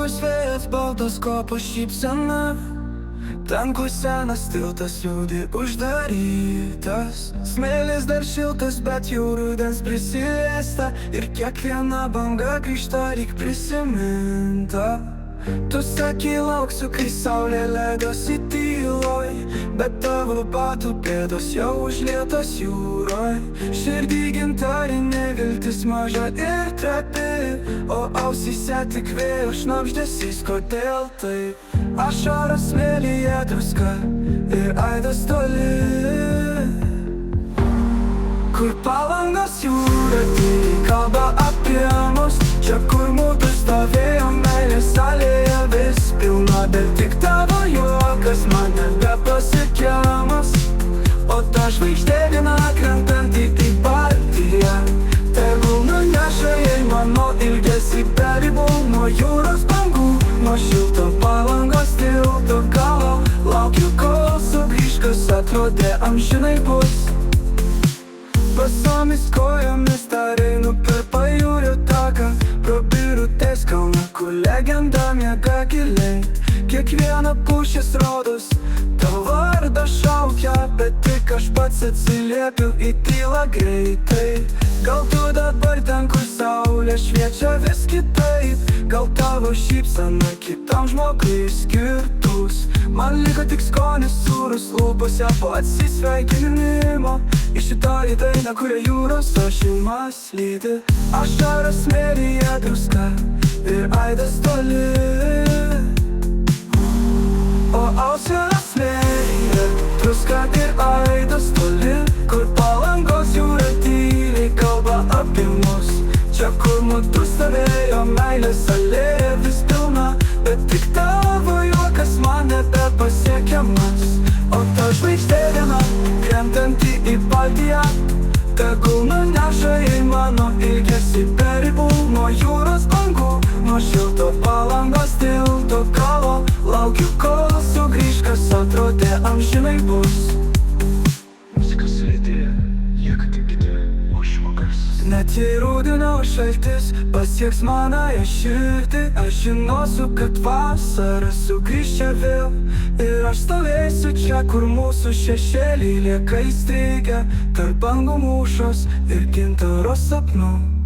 Gaivaus vėjas, baltos kopos šypsena. Ten, kur senas tiltas liūdi uždarytas. Smėlis dar šiltas, bet jau rudens prisiliesta. Ir kiekviena banga grįžta lyg prisiminta. Tu sakai lauksiu, kai saulė leidosi tyloj, bet tavo batų pėdos jau užlietos jūroj. Širdį gintarinė viltis maža ir trapi, o ausyse tik vėjo šnabždesys, kodėl taip? Ašaros smėlyje druska ir aidas toli, kur Palangos jūra tyliai kalba apie mus. Čia, kur mūsų stovėjo meilės salėje vis pilna, bet tik tavo juokas man nebepasiekiamas. O ta žvaigždė viena krentanti į Baltiją, tegul nuneša jai mano ilgesį be ribų. Nuo jūros bangų, nuo šilto Palangos tilto galo, laukiu, kol sugrįš, kas atrodė amžinai bus. Basomis kojomis dar einu per pajūrio taką, pro Birutės kalną, kur legenda miega giliai. Kiekviena pušis rodos tavo vardą šaukia, bet tik aš pats atsiliepiu į tylą greitai. Gal tu dabar ten, kur saulė šviečia vis kitaip, gal tavo šypsena kitam žmogui skirtus. Man liko tik skonis sūrus lūpose po atsisveikinimo. Iš šito į dainą, kuria jūros ošimas lydi. Ašaros smėlyje druska ir aidas toli, o ausies smėlyje druska ir aidas toli, kur Palangos jūra tyliai kalba apie mus. Čia, kur mūsų stovėjo meilės salėje vis pilna, bet tik tavo juokas man nebepasiekiamas. O ta žvaigždė viena krentanti į Baltiją, tegul nuneša jai mano ilgesį be ribų. Nuo jūros bangų, nuo šilto Palangos tilto galo, laukiu, kol sugrįš, kas atrodė amžinai bus. Muzika sulėtėja, lieka tik girdė ošimo garsas. Net jei rudenio šaltis pasieks manąją širdį, aš žinosiu, kad vasara sugrįš čia vėl. Ir aš stovėsiu čia, kur mūsų šešėliai lieka įstrigę tarp bangų mūšos ir gintaro sapnų.